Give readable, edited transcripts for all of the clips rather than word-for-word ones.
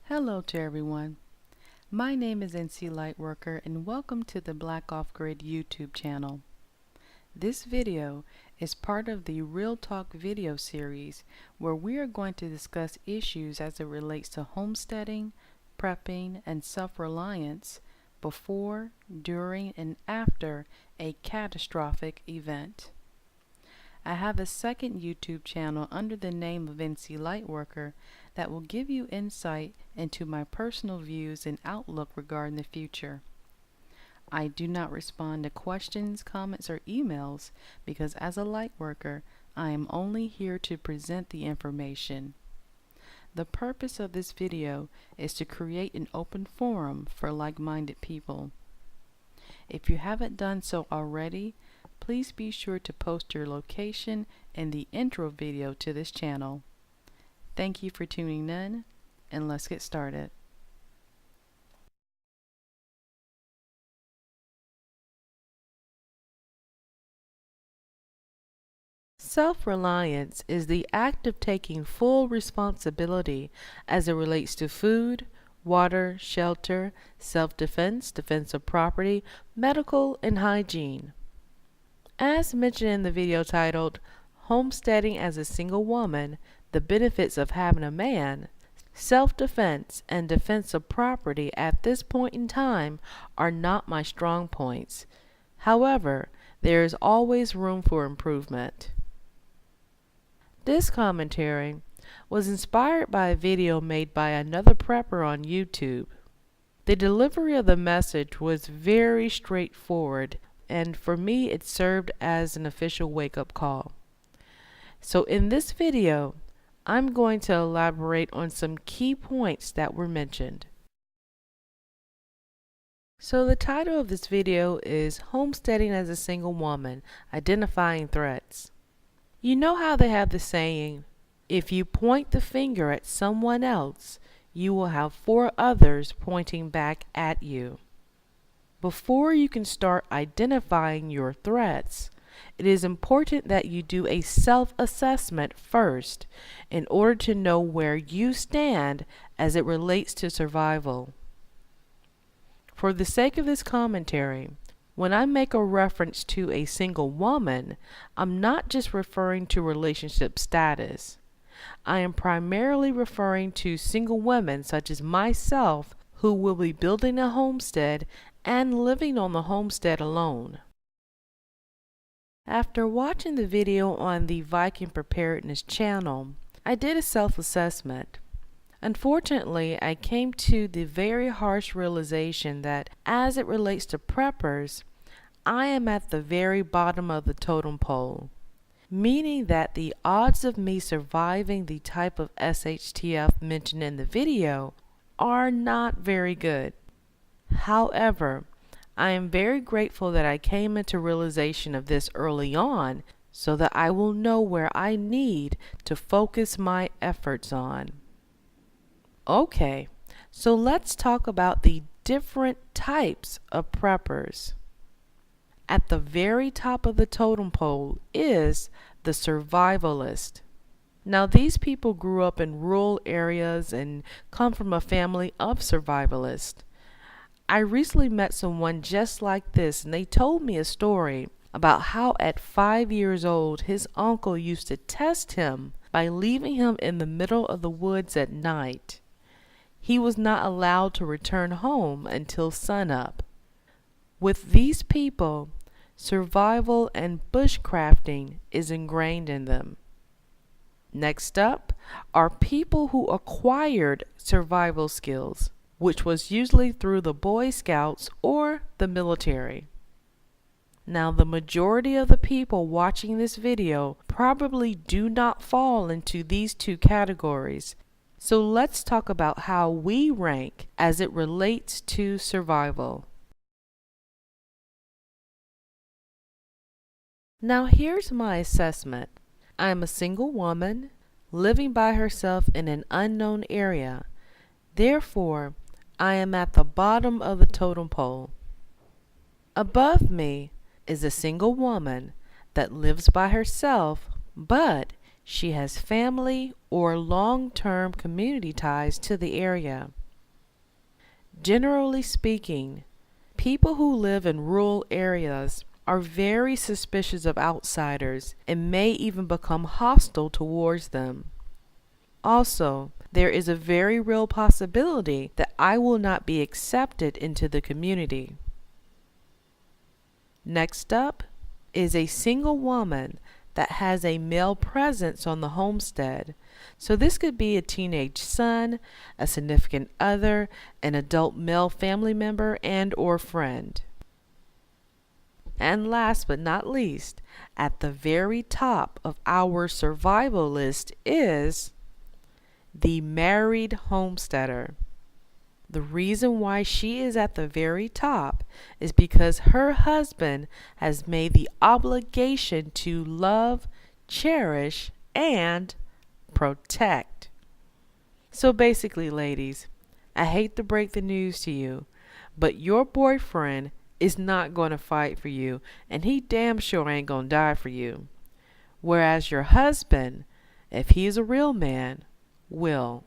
Hello to everyone. My name is NC Lightworker and welcome to the Black Off Grid YouTube channel. This video is part of the Real Talk video series where we are going to discuss issues as it relates to homesteading, prepping, and self-reliance before, during, and after a catastrophic event. I have a second YouTube channel under the name of NC Lightworker that will give you insight into my personal views and outlook regarding the future. I do not respond to questions, comments, or emails because as a lightworker, I am only here to present the information. The purpose of this video is to create an open forum for like-minded people. If you haven't done so already, please be sure to post your location in the intro video to this channel. Thank you for tuning in, and let's get started. Self-reliance is the act of taking full responsibility as it relates to food, water, shelter, self-defense, defense of property, medical, and hygiene. As mentioned in the video titled, Homesteading as a Single Woman, the Benefits of Having a Man, self-defense and defense of property at this point in time are not my strong points. However, there is always room for improvement. This commentary was inspired by a video made by another prepper on YouTube. The delivery of the message was very straightforward, and for me it served as an official wake-up call. So in this video, I'm going to elaborate on some key points that were mentioned. So the title of this video is Homesteading as a Single Woman, Identifying Threats. You know how they have the saying, if you point the finger at someone else, you will have 4 others pointing back at you. Before you can start identifying your threats, it is important that you do a self-assessment first in order to know where you stand as it relates to survival. For the sake of this commentary, when I make a reference to a single woman, I'm not just referring to relationship status. I am primarily referring to single women such as myself who will be building a homestead and living on the homestead alone. After watching the video on the Viking Preparedness channel, I did a self-assessment. Unfortunately, I came to the very harsh realization that as it relates to preppers, I am at the very bottom of the totem pole, meaning that the odds of me surviving the type of SHTF mentioned in the video are not very good. However, I am very grateful that I came into realization of this early on so that I will know where I need to focus my efforts on. Okay, so let's talk about the different types of preppers. At the very top of the totem pole is the survivalist. Now these people grew up in rural areas and come from a family of survivalists. I recently met someone just like this, and they told me a story about how at 5 years old his uncle used to test him by leaving him in the middle of the woods at night. He was not allowed to return home until sunup. With these people, survival and bushcrafting is ingrained in them. Next up are people who acquired survival skills, which was usually through the Boy Scouts or the military. Now, the majority of the people watching this video probably do not fall into these 2 categories. So let's talk about how we rank as it relates to survival. Now here's my assessment. I am a single woman living by herself in an unknown area. Therefore, I am at the bottom of the totem pole. Above me is a single woman that lives by herself, but she has family or long-term community ties to the area. Generally speaking, people who live in rural areas are very suspicious of outsiders and may even become hostile towards them. Also, there is a very real possibility that I will not be accepted into the community. Next up is a single woman that has a male presence on the homestead. So this could be a teenage son, a significant other, an adult male family member, and or friend. And last but not least, at the very top of our survival list is the married homesteader. The reason why she is at the very top is because her husband has made the obligation to love, cherish, and protect. So basically, ladies, I hate to break the news to you, but your boyfriend is not going to fight for you, and he damn sure ain't going to die for you. Whereas your husband, if he is a real man, will.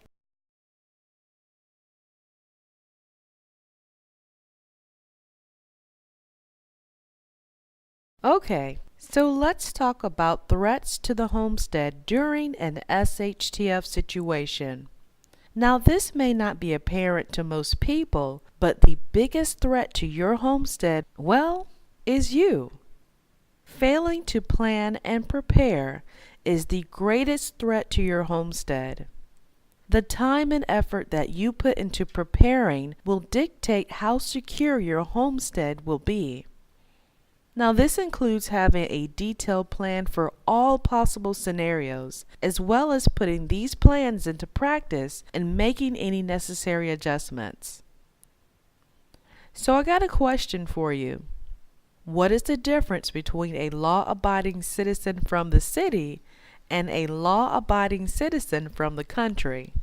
Okay, so let's talk about threats to the homestead during an SHTF situation. Now, this may not be apparent to most people, but the biggest threat to your homestead, well, is you. Failing to plan and prepare is the greatest threat to your homestead. The time and effort that you put into preparing will dictate how secure your homestead will be. Now, this includes having a detailed plan for all possible scenarios, as well as putting these plans into practice and making any necessary adjustments. So I got a question for you. What is the difference between a law-abiding citizen from the city and a law-abiding citizen from the country?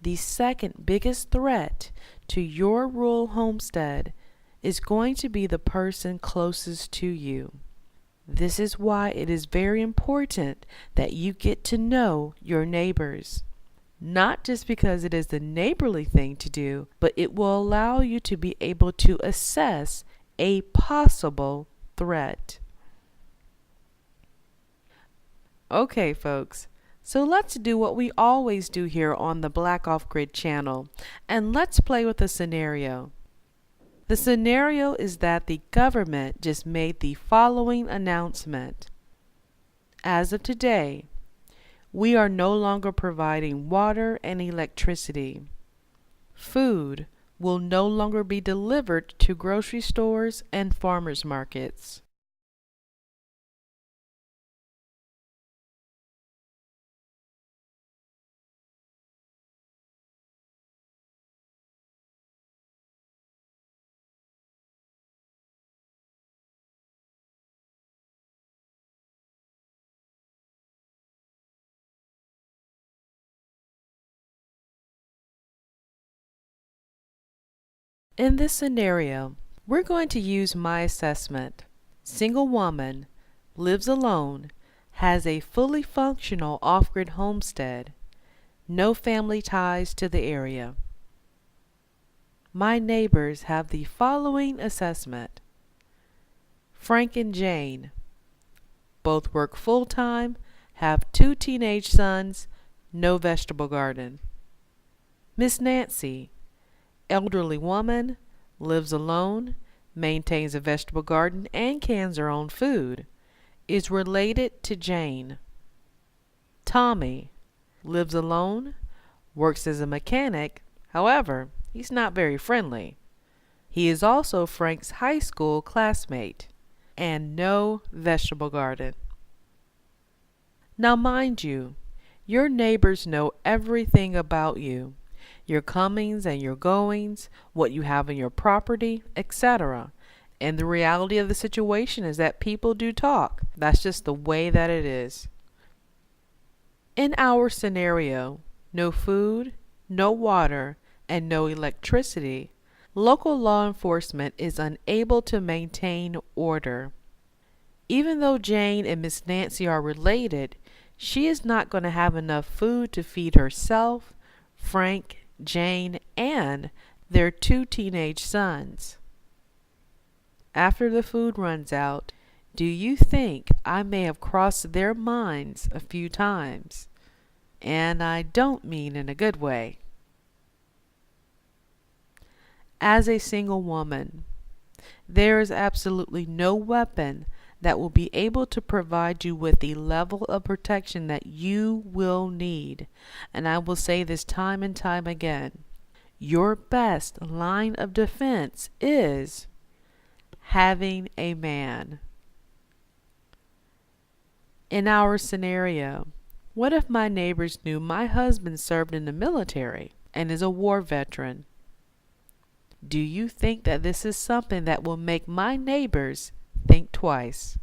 The second biggest threat to your rural homestead is going to be the person closest to you. This is why it is very important that you get to know your neighbors. Not just because it is the neighborly thing to do, but it will allow you to be able to assess a possible threat. Okay, folks. So let's do what we always do here on the Black Off Grid channel, and let's play with a scenario. The scenario is that the government just made the following announcement. As of today, we are no longer providing water and electricity. Food will no longer be delivered to grocery stores and farmers markets. In this scenario, we're going to use my assessment. Single woman, lives alone, has a fully functional off-grid homestead, no family ties to the area. My neighbors have the following assessment. Frank and Jane, both work full-time, have 2 teenage sons, no vegetable garden. Miss Nancy, elderly woman, lives alone, maintains a vegetable garden, and cans her own food, is related to Jane. Tommy, lives alone, works as a mechanic, however, he's not very friendly. He is also Frank's high school classmate, and no vegetable garden. Now mind you, your neighbors know everything about you. Your comings and your goings, what you have in your property, etc. And the reality of the situation is that people do talk. That's just the way that it is. In our scenario, no food, no water, and no electricity, local law enforcement is unable to maintain order. Even though Jane and Miss Nancy are related, she is not going to have enough food to feed herself, Frank, Jane, and their 2 teenage sons. After the food runs out, do you think I may have crossed their minds a few times? And I don't mean in a good way. As a single woman, there is absolutely no weapon that will be able to provide you with the level of protection that you will need. And I will say this time and time again. Your best line of defense is having a man. In our scenario, what if my neighbors knew my husband served in the military and is a war veteran? Do you think that this is something that will make my neighbors think twice?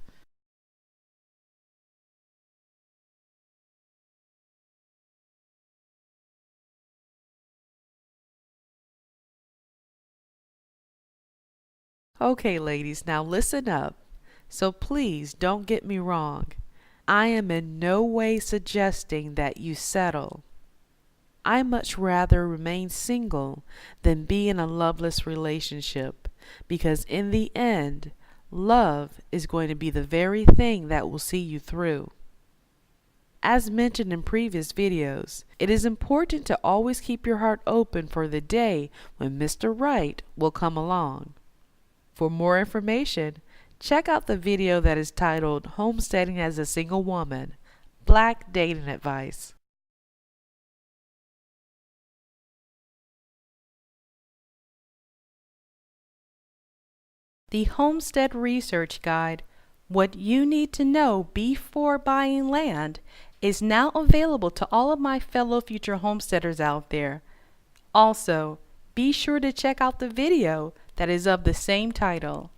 Okay, ladies, now listen up. So please don't get me wrong. I am in no way suggesting that you settle. I much rather remain single than be in a loveless relationship, because in the end, love is going to be the very thing that will see you through. As mentioned in previous videos, it is important to always keep your heart open for the day when Mr. Right will come along. For more information, check out the video that is titled Homesteading as a Single Woman, Black Dating Advice. The Homestead Research Guide, What You Need to Know Before Buying Land, is now available to all of my fellow future homesteaders out there. Also, be sure to check out the video that is of the same title.